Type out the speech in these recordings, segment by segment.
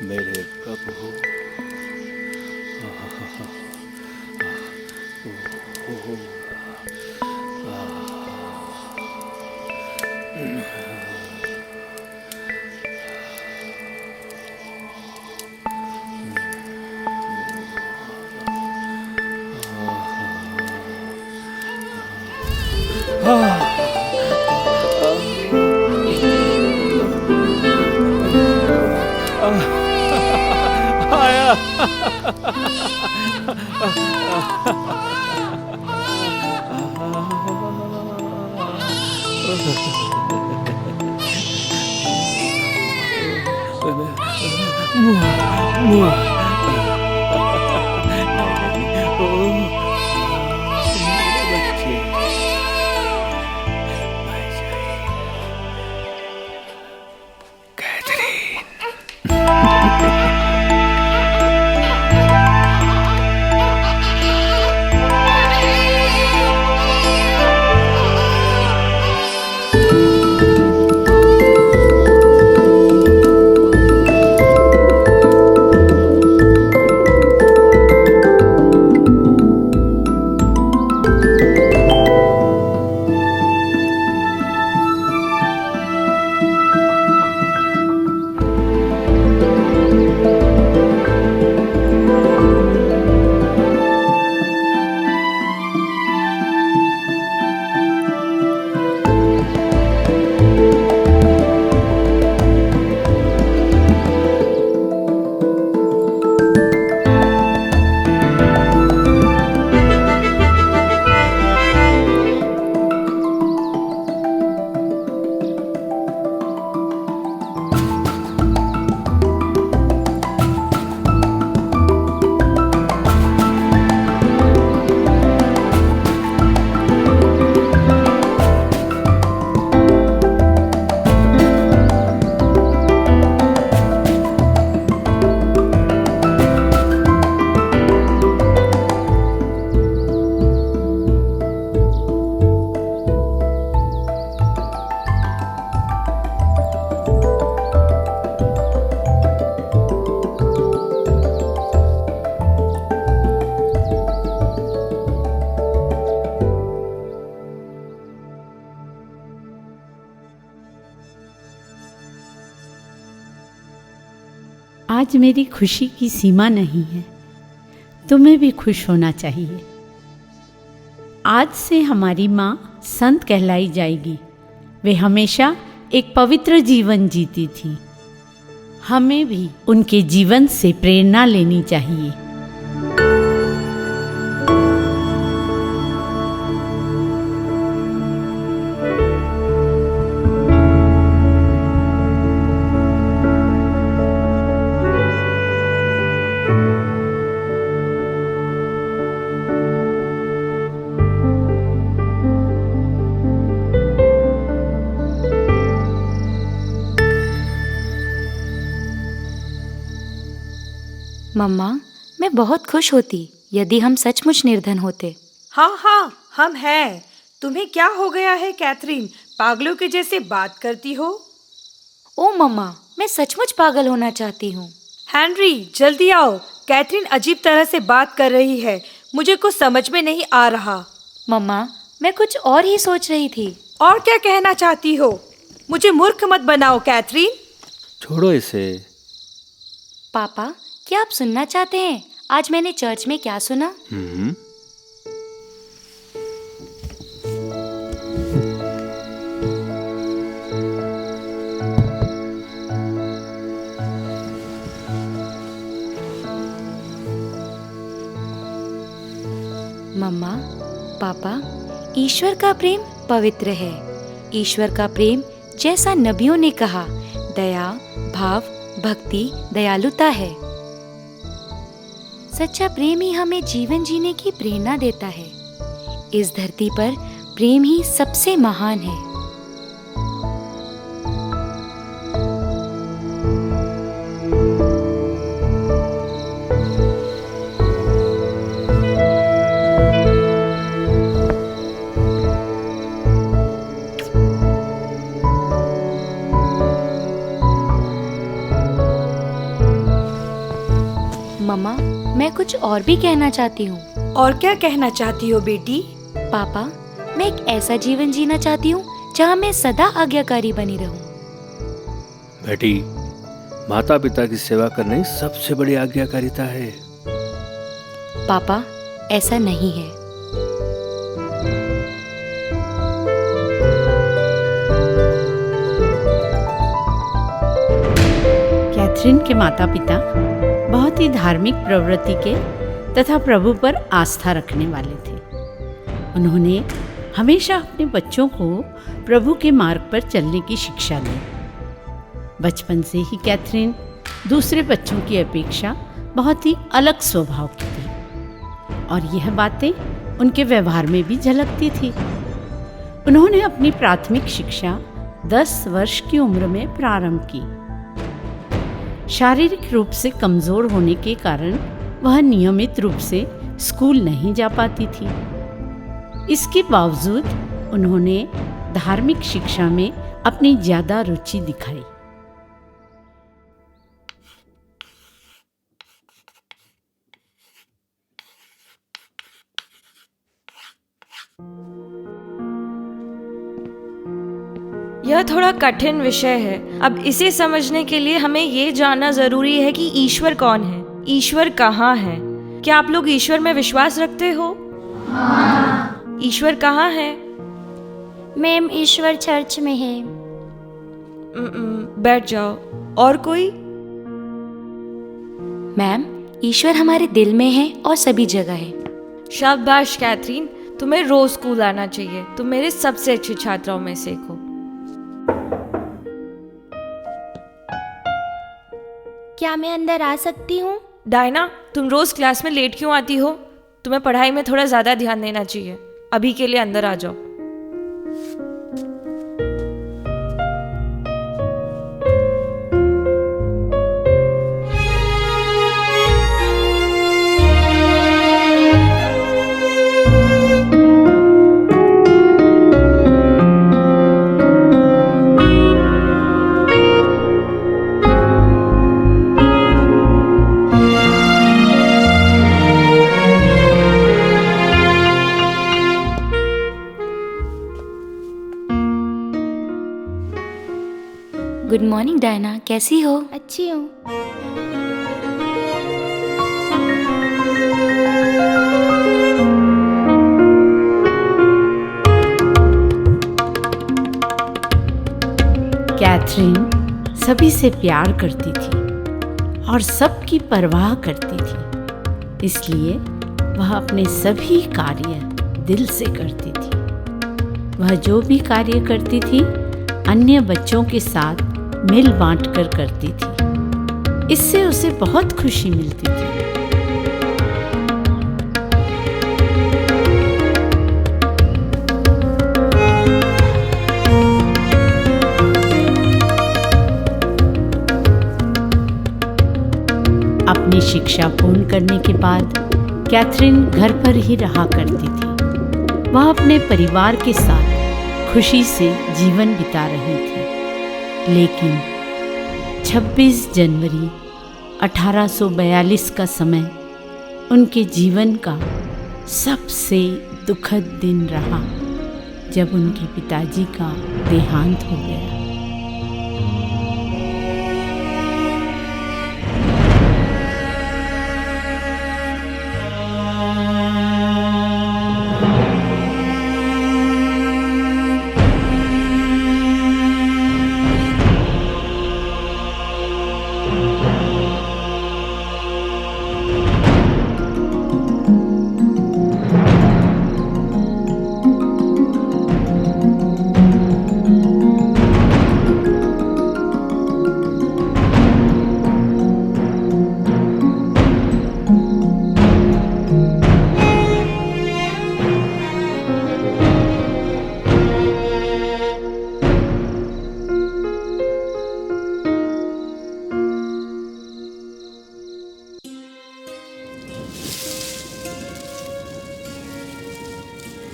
मेरे प्रभु। आज मेरी खुशी की सीमा नहीं है, तुम्हें भी खुश होना चाहिए। आज से हमारी माँ संत कहलाई जाएगी। वे हमेशा एक पवित्र जीवन जीती थी। हमें भी उनके जीवन से प्रेरणा लेनी चाहिए। मम्मा, मैं बहुत खुश होती यदि हम सचमुच निर्धन होते। हाँ हाँ, हम हैं। तुम्हें क्या हो गया है कैथरीन? पागलों के जैसे बात करती हो। ओ मम्मा, मैं सचमुच पागल होना चाहती हूँ। हेनरी, जल्दी आओ। कैथरीन अजीब तरह से बात कर रही है। मुझे कुछ समझ में नहीं आ रहा। मम्मा, मैं कुछ और ही सोच रही थी। और क्या कहना चाहती हो? मुझे मूर्ख मत बनाओ कैथरीन। छोड़ो इसे। पापा, क्या आप सुनना चाहते हैं आज मैंने चर्च में क्या सुना? मम्मा, पापा, ईश्वर का प्रेम पवित्र है। ईश्वर का प्रेम जैसा नबियों ने कहा, दया, भाव, भक्ति, दयालुता है। सच्चा प्रेम ही हमें जीवन जीने की प्रेरणा देता है। इस धरती पर प्रेम ही सबसे महान है। मम्मा, मैं कुछ और भी कहना चाहती हूँ। और क्या कहना चाहती हो बेटी? पापा, मैं एक ऐसा जीवन जीना चाहती हूँ जहाँ मैं सदा आज्ञाकारी बनी रहूँ। बेटी, माता पिता की सेवा करना ही सबसे बड़ी आज्ञाकारिता है। पापा, ऐसा नहीं है। कैथरीन के माता पिता बहुत ही धार्मिक प्रवृत्ति के तथा प्रभु पर आस्था रखने वाले थे। उन्होंने हमेशा अपने बच्चों को प्रभु के मार्ग पर चलने की शिक्षा दी। बचपन से ही कैथरीन दूसरे बच्चों की अपेक्षा बहुत ही अलग स्वभाव की थी और यह बातें उनके व्यवहार में भी झलकती थी। उन्होंने अपनी प्राथमिक शिक्षा 10 वर्ष की उम्र में प्रारंभ की। शारीरिक रूप से कमजोर होने के कारण वह नियमित रूप से स्कूल नहीं जा पाती थी। इसके बावजूद उन्होंने धार्मिक शिक्षा में अपनी ज्यादा रुचि दिखाई। यह थोड़ा कठिन विषय है। अब इसे समझने के लिए हमें ये जानना जरूरी है कि ईश्वर कौन है, ईश्वर कहाँ है। क्या आप लोग ईश्वर में विश्वास रखते हो? हाँ। ईश्वर कहाँ है? मैम, ईश्वर चर्च में है। बैठ जाओ। और कोई? मैम, ईश्वर हमारे दिल में है और सभी जगह है। शाबाश कैथरीन, तुम्हें रोज स्कूल आना चाहिए। तुम मेरे सबसे अच्छी छात्राओं में से एक हो। क्या मैं अंदर आ सकती हूँ? डायना, तुम रोज क्लास में लेट क्यों आती हो? तुम्हें पढ़ाई में थोड़ा ज्यादा ध्यान देना चाहिए। अभी के लिए अंदर आ जाओ। गुड मॉर्निंग डायना, कैसी हो? अच्छी हूँ। कैथरीन सभी से प्यार करती थी और सबकी परवाह करती थी, इसलिए वह अपने सभी कार्य दिल से करती थी। वह जो भी कार्य करती थी अन्य बच्चों के साथ मिल बांट कर करती थी। इससे उसे बहुत खुशी मिलती थी। अपनी शिक्षा पूर्ण करने के बाद कैथरीन घर पर ही रहा करती थी। वह अपने परिवार के साथ खुशी से जीवन बिता रही थी। लेकिन 26 जनवरी 1842 का समय उनके जीवन का सबसे दुखद दिन रहा, जब उनके पिताजी का देहांत हो गया।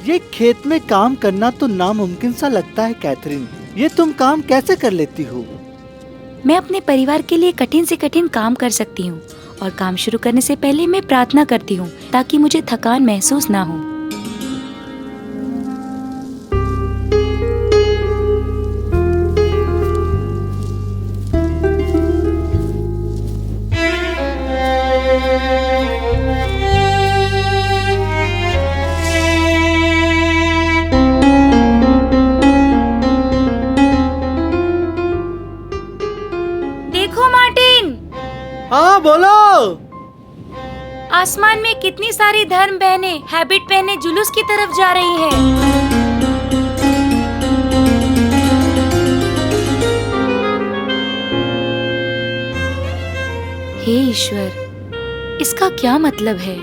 ये खेत में काम करना तो नामुमकिन सा लगता है कैथरीन। ये तुम काम कैसे कर लेती हो? मैं अपने परिवार के लिए कठिन से कठिन काम कर सकती हूँ और काम शुरू करने से पहले मैं प्रार्थना करती हूँ ताकि मुझे थकान महसूस ना हो। देखो मार्टिन, हाँ बोलो। आसमान में कितनी सारी धर्म बहनें हैबिट पहने जुलूस की तरफ जा रही हैं। हे ईश्वर, इसका क्या मतलब है?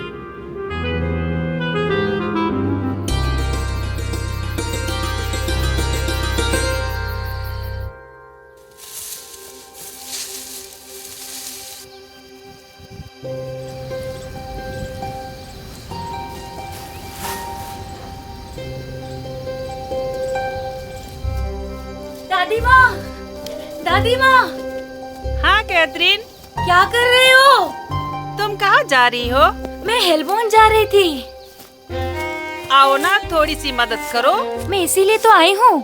दादी माँ, दादी माँ, हाँ कैथरीन, क्या कर रहे हो? तुम कहाँ जा रही हो? मैं हेलबोन जा रही थी। आओ ना, थोड़ी सी मदद करो। मैं इसीलिए तो आई हूँ।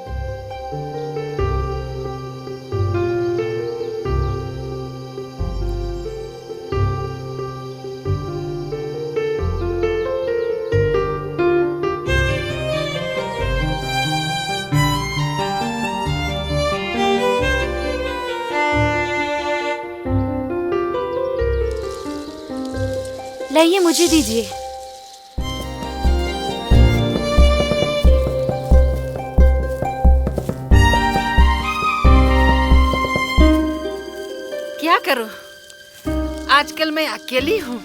लाइए, मुझे दीजिए। क्या करूँ? आजकल मैं अकेली हूँ,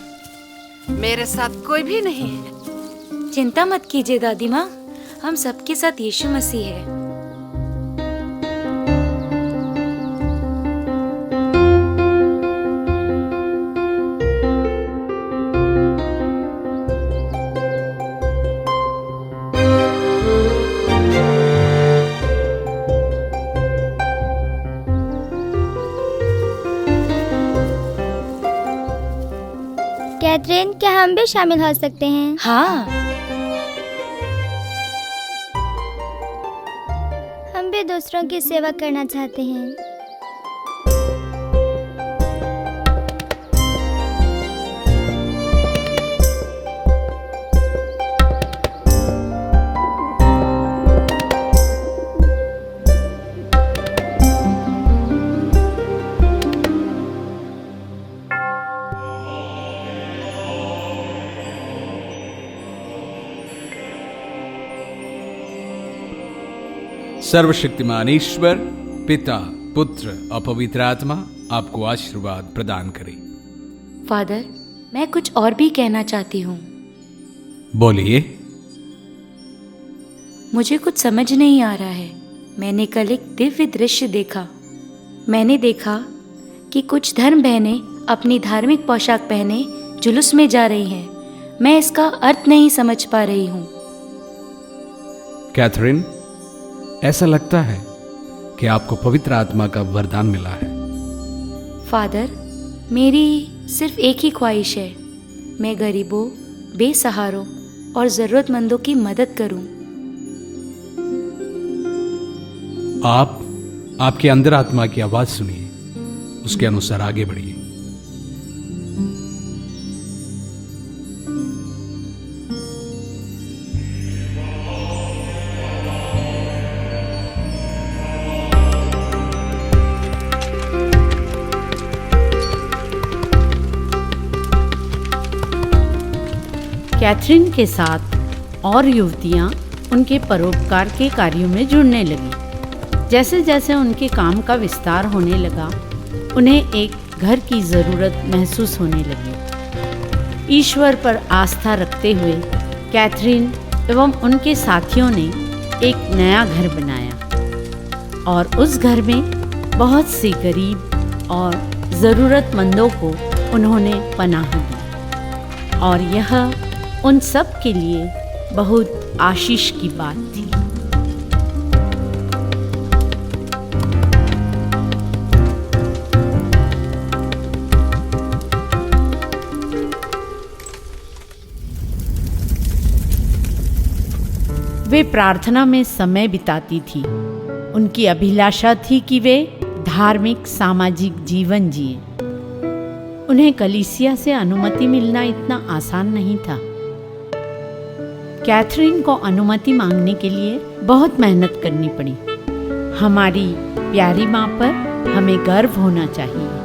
मेरे साथ कोई भी नहीं है। चिंता मत कीजिए दादी माँ, हम सबके साथ यीशु मसीह है। कैथरीन, क्या हम भी शामिल हो सकते हैं? हाँ, हम भी दूसरों की सेवा करना चाहते हैं। सर्वशक्तिमान ईश्वर पिता, पुत्र और पवित्र आत्मा आपको आशीर्वाद प्रदान करे। फादर, मैं कुछ और भी कहना चाहती हूँ। बोलिए। मुझे कुछ समझ नहीं आ रहा है। मैंने कल एक दिव्य दृश्य देखा। मैंने देखा कि कुछ धर्म बहनें अपनी धार्मिक पोशाक पहने जुलूस में जा रही हैं। मैं इसका अर्थ नहीं समझ पा रही हूँ। कैथरीन, ऐसा लगता है कि आपको पवित्र आत्मा का वरदान मिला है। फादर, मेरी सिर्फ एक ही ख्वाहिश है, मैं गरीबों, बेसहारों और ज़रूरतमंदों की मदद करूं। आप आपके अंदर आत्मा की आवाज सुनिए, उसके अनुसार आगे बढ़िए। कैथरीन के साथ और युवतियां उनके परोपकार के कार्यों में जुड़ने लगी। जैसे जैसे उनके काम का विस्तार होने लगा, उन्हें एक घर की ज़रूरत महसूस होने लगी। ईश्वर पर आस्था रखते हुए कैथरीन एवं उनके साथियों ने एक नया घर बनाया और उस घर में बहुत सी गरीब और ज़रूरतमंदों को उन्होंने पनाह दी और यह उन सब के लिए बहुत आशीष की बात थी। वे प्रार्थना में समय बिताती थी। उनकी अभिलाषा थी कि वे धार्मिक सामाजिक जीवन जिए। उन्हें कलीसिया से अनुमति मिलना इतना आसान नहीं था। कैथरीन को अनुमति मांगने के लिए बहुत मेहनत करनी पड़ी। हमारी प्यारी माँ पर हमें गर्व होना चाहिए।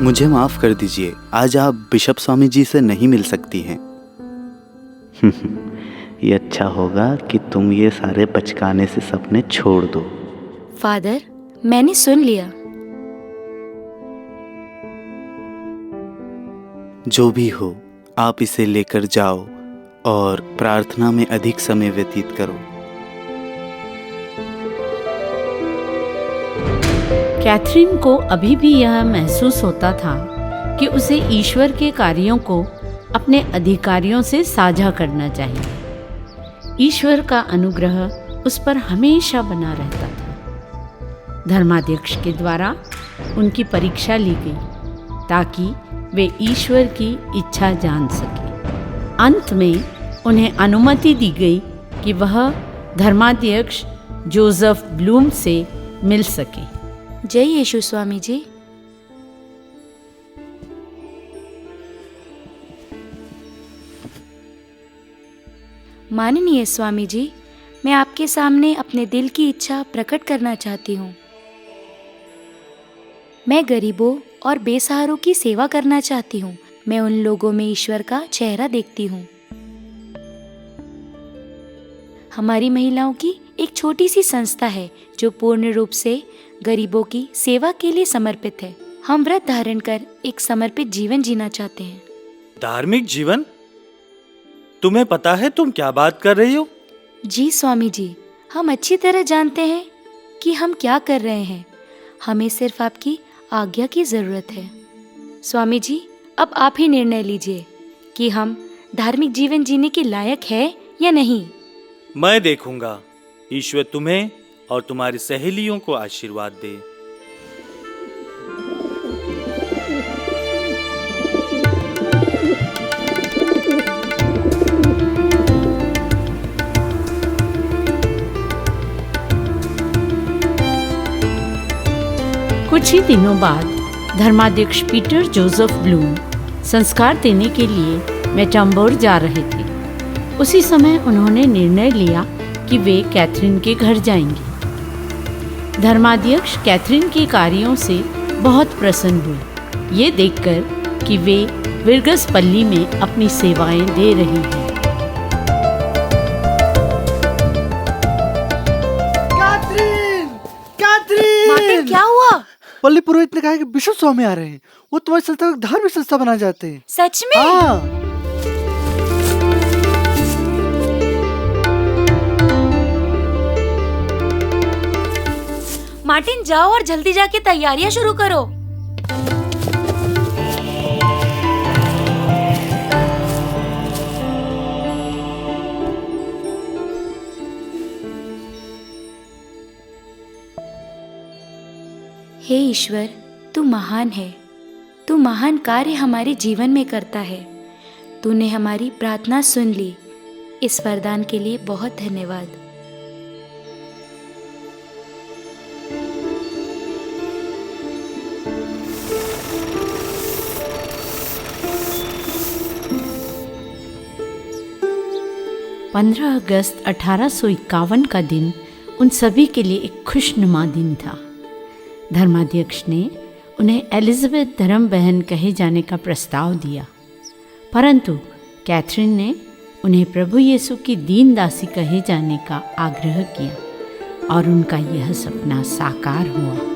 मुझे माफ कर दीजिए, आज आप बिशप स्वामी जी से नहीं मिल सकती हैं। ये अच्छा होगा कि तुम ये सारे बचकाने से सपने छोड़ दो। फादर, मैंने सुन लिया। जो भी हो, आप इसे लेकर जाओ और प्रार्थना में अधिक समय व्यतीत करो। कैथरीन को अभी भी यह महसूस होता था कि उसे ईश्वर के कार्यों को अपने अधिकारियों से साझा करना चाहिए। ईश्वर का अनुग्रह उस पर हमेशा बना रहता था। धर्माध्यक्ष के द्वारा उनकी परीक्षा ली गई ताकि वे ईश्वर की इच्छा जान सके। अंत में उन्हें अनुमति दी गई कि वह धर्माध्यक्ष जोसेफ ब्लूम से मिल सके। जय यीशु स्वामी जी। माननीय स्वामी जी, मैं आपके सामने अपने दिल की इच्छा प्रकट करना चाहती हूँ। मैं गरीबों और बेसहारों की सेवा करना चाहती हूँ। मैं उन लोगों में ईश्वर का चेहरा देखती हूँ। हमारी महिलाओं की एक छोटी सी संस्था है जो पूर्ण रूप से गरीबों की सेवा के लिए समर्पित है। हम व्रत धारण कर एक समर्पित जीवन जीना चाहते हैं। धार्मिक जीवन? तुम्हें पता है तुम क्या बात कर रही हो? जी स्वामी जी, हम अच्छी तरह जानते हैं कि हम क्या कर रहे हैं। हमें सिर्फ आपकी आज्ञा की जरूरत है। स्वामी जी, अब आप ही निर्णय लीजिए कि हम धार्मिक जीवन जीने के लायक है या नहीं। मैं देखूंगा। ईश्वर तुम्हें और तुम्हारी सहेलियों को आशीर्वाद दे। कुछ ही दिनों बाद धर्माध्यक्ष पीटर जोसेफ ब्लूम संस्कार देने के लिए मेटाम्बोर जा रहे थे। उसी समय उन्होंने निर्णय लिया कि वे कैथरीन के घर जाएंगे। धर्माध्यक्ष कैथरीन के कार्यों से बहुत प्रसन्न हुए, ये देखकर कि वे विरगस पल्ली में अपनी सेवाएं दे रही हैं। मार्टिन, क्या हुआ? पल्ली पुरोहित ने कहा कि बिशप स्वामी आ रहे हैं। वो तुम्हारी संस्था को धार्मिक संस्था बना जाते हैं। सच में? हाँ। मार्टिन, जाओ और जल्दी जाके तैयारियां शुरू करो। हे ईश्वर, तू महान है। तू महान कार्य हमारे जीवन में करता है। तूने हमारी प्रार्थना सुन ली। इस वरदान के लिए बहुत धन्यवाद। अगस्त 1851 का दिन उन सभी के लिए एक खुशनुमा दिन था। धर्माध्यक्ष ने उन्हें एलिजाबेथ धर्म बहन कहे जाने का प्रस्ताव दिया, परंतु कैथरीन ने उन्हें प्रभु यीशु की दीन दासी कहे जाने का आग्रह किया और उनका यह सपना साकार हुआ।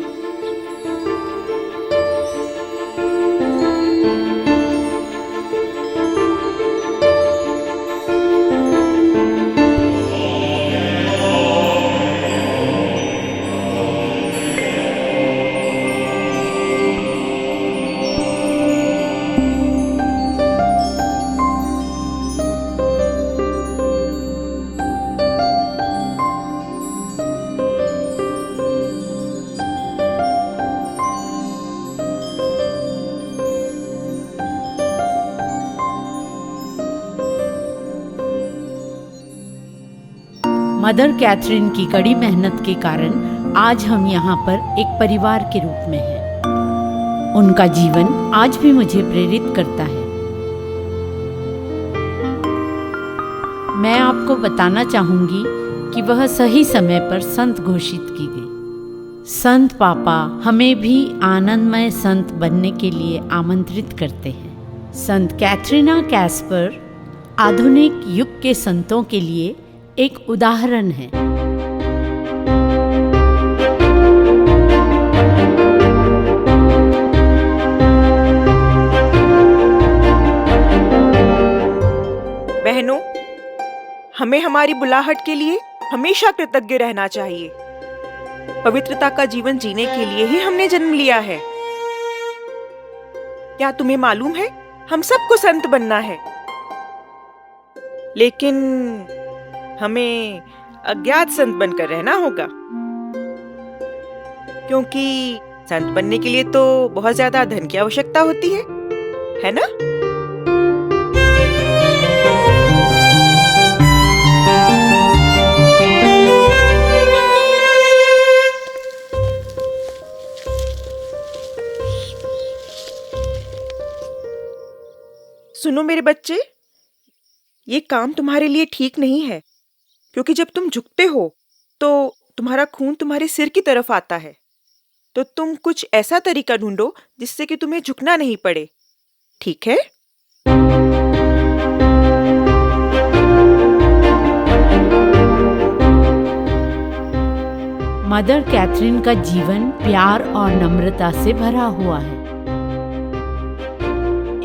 मदर कैथरीन की कड़ी मेहनत के कारण आज हम यहाँ पर एक परिवार के रूप में हैं। उनका जीवन आज भी मुझे प्रेरित करता है। मैं आपको बताना चाहूंगी कि वह सही समय पर संत घोषित की गई। संत पापा हमें भी आनंदमय संत बनने के लिए आमंत्रित करते हैं। संत कैथरीना कैस्पर आधुनिक युग के संतों के लिए एक उदाहरण है। बहनों, हमें हमारी बुलाहट के लिए हमेशा कृतज्ञ रहना चाहिए। पवित्रता का जीवन जीने के लिए ही हमने जन्म लिया है। क्या तुम्हें मालूम है, हम सबको संत बनना है, लेकिन हमें अज्ञात संत बनकर रहना होगा, क्योंकि संत बनने के लिए तो बहुत ज्यादा धन की आवश्यकता होती है ना? सुनो मेरे बच्चे, ये काम तुम्हारे लिए ठीक नहीं है, क्योंकि जब तुम झुकते हो तो तुम्हारा खून तुम्हारे सिर की तरफ आता है। तो तुम कुछ ऐसा तरीका ढूंढो जिससे कि तुम्हें झुकना नहीं पड़े, ठीक है? मदर कैथरीन का जीवन प्यार और नम्रता से भरा हुआ है।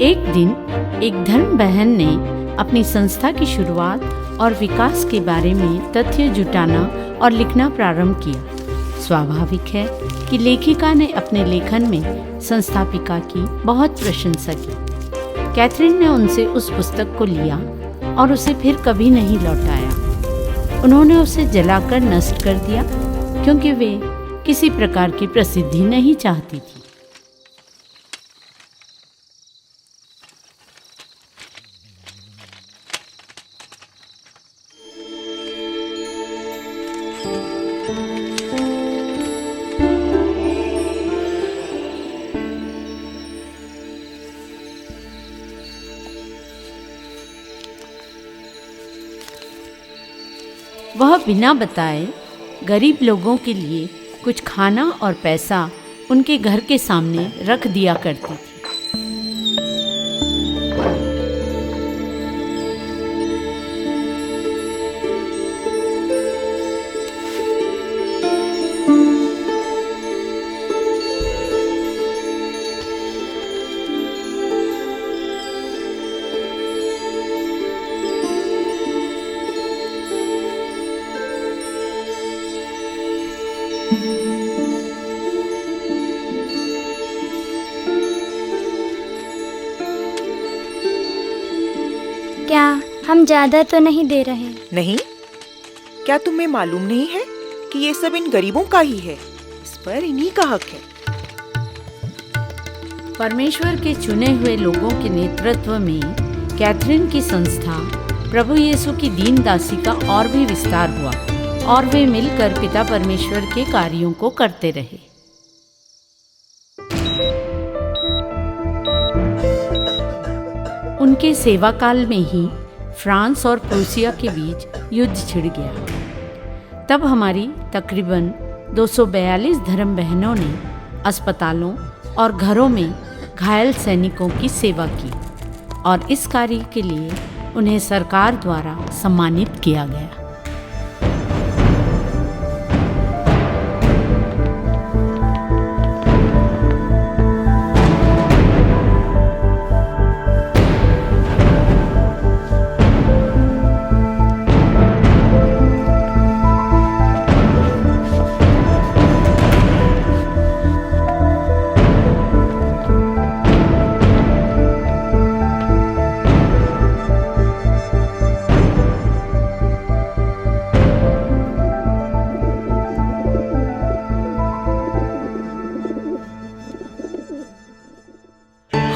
एक दिन एक धर्म बहन ने अपनी संस्था की शुरुआत और विकास के बारे में तथ्य जुटाना और लिखना प्रारंभ किया। स्वाभाविक है कि लेखिका ने अपने लेखन में संस्थापिका की बहुत प्रशंसा की। कैथरीन ने उनसे उस पुस्तक को लिया और उसे फिर कभी नहीं लौटाया। उन्होंने उसे जलाकर नष्ट कर दिया, क्योंकि वे किसी प्रकार की प्रसिद्धि नहीं चाहती थी। वह बिना बताए गरीब लोगों के लिए कुछ खाना और पैसा उनके घर के सामने रख दिया करती थी। क्या हम ज्यादा तो नहीं दे रहे? नहीं, क्या तुम्हें मालूम नहीं है कि ये सब इन गरीबों का ही है? इस पर इन्हीं का हक है। परमेश्वर के चुने हुए लोगों के नेतृत्व में कैथरीन की संस्था प्रभु यीशु की दीन दासी का और भी विस्तार हुआ और वे मिलकर पिता परमेश्वर के कार्यों को करते रहे। उनके सेवा काल में ही फ्रांस और प्रूसिया के बीच युद्ध छिड़ गया। तब हमारी तकरीबन 242 धर्म बहनों ने अस्पतालों और घरों में घायल सैनिकों की सेवा की और इस कार्य के लिए उन्हें सरकार द्वारा सम्मानित किया गया।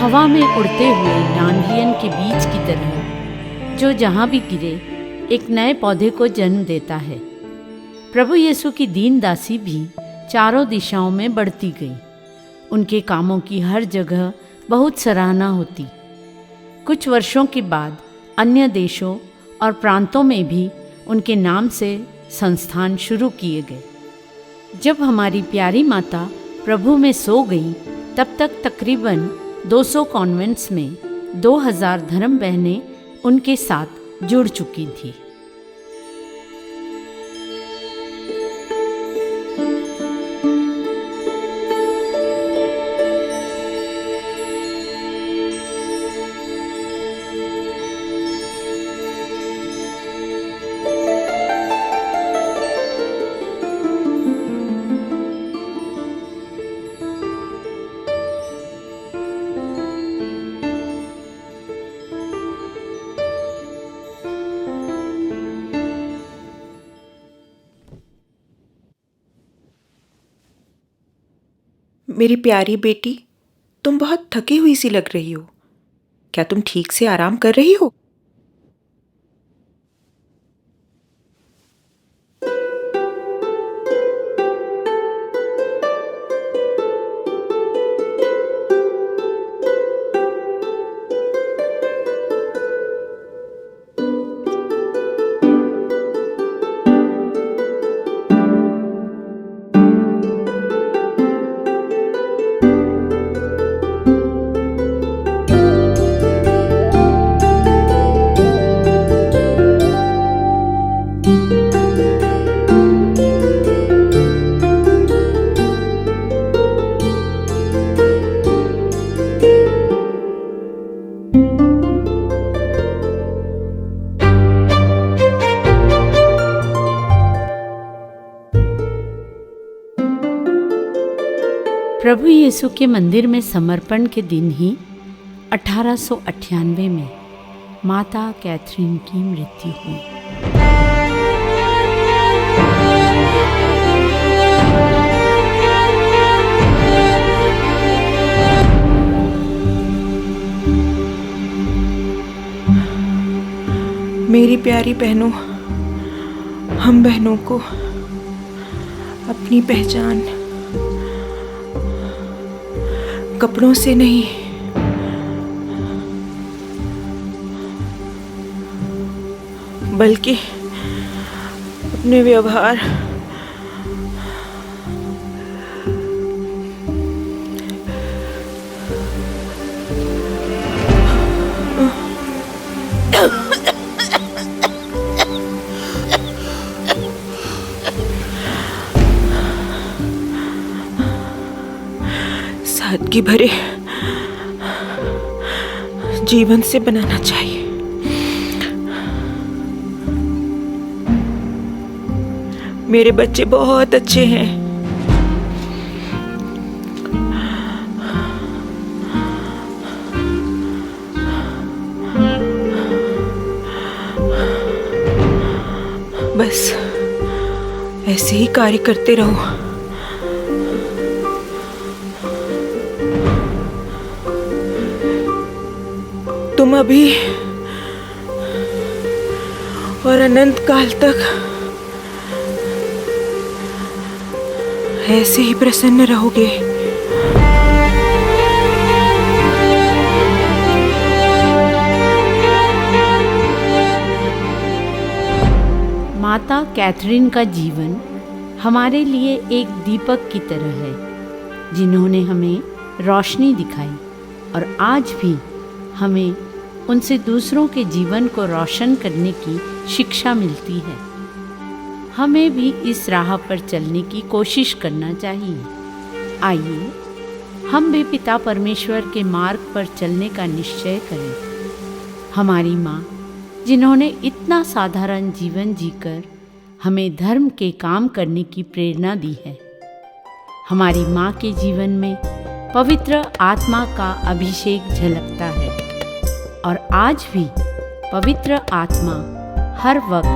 हवा में उड़ते हुए डांडियन के बीज की तरह जो जहाँ भी गिरे एक नए पौधे को जन्म देता है। प्रभु यीशु की दीन दासी भी चारों दिशाओं में बढ़ती गई। उनके कामों की हर जगह बहुत सराहना होती। कुछ वर्षों के बाद अन्य देशों और प्रांतों में भी उनके नाम से संस्थान शुरू किए गए। जब हमारी प्यारी माता प्रभु में सो गई, तब तक तकरीबन 200 कॉन्वेंट्स में 2000 धर्म बहनें उनके साथ जुड़ चुकी थी। मेरी प्यारी बेटी, तुम बहुत थकी हुई सी लग रही हो। क्या तुम ठीक से आराम कर रही हो? प्रभु यीशु के मंदिर में समर्पण के दिन ही 1898 में माता कैथरीन की मृत्यु हुई। मेरी प्यारी बहनों, हम बहनों को अपनी पहचान कपड़ों से नहीं, बल्कि अपने व्यवहार, सादगी भरे जीवन से बनाना चाहिए। मेरे बच्चे बहुत अच्छे हैं। बस ऐसे ही कार्य करते रहो। तुम अभी और अनंत काल तक ऐसे ही प्रसन्न रहोगे। माता कैथरीन का जीवन हमारे लिए एक दीपक की तरह है, जिन्होंने हमें रोशनी दिखाई और आज भी हमें उनसे दूसरों के जीवन को रोशन करने की शिक्षा मिलती है। हमें भी इस राह पर चलने की कोशिश करना चाहिए। आइए हम भी पिता परमेश्वर के मार्ग पर चलने का निश्चय करें। हमारी माँ, जिन्होंने इतना साधारण जीवन जीकर हमें धर्म के काम करने की प्रेरणा दी है, हमारी माँ के जीवन में पवित्र आत्मा का अभिषेक झलकता है और आज भी पवित्र आत्मा हर वक्त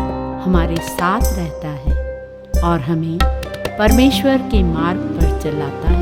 हमारे साथ रहता है और हमें परमेश्वर के मार्ग पर चलाता है।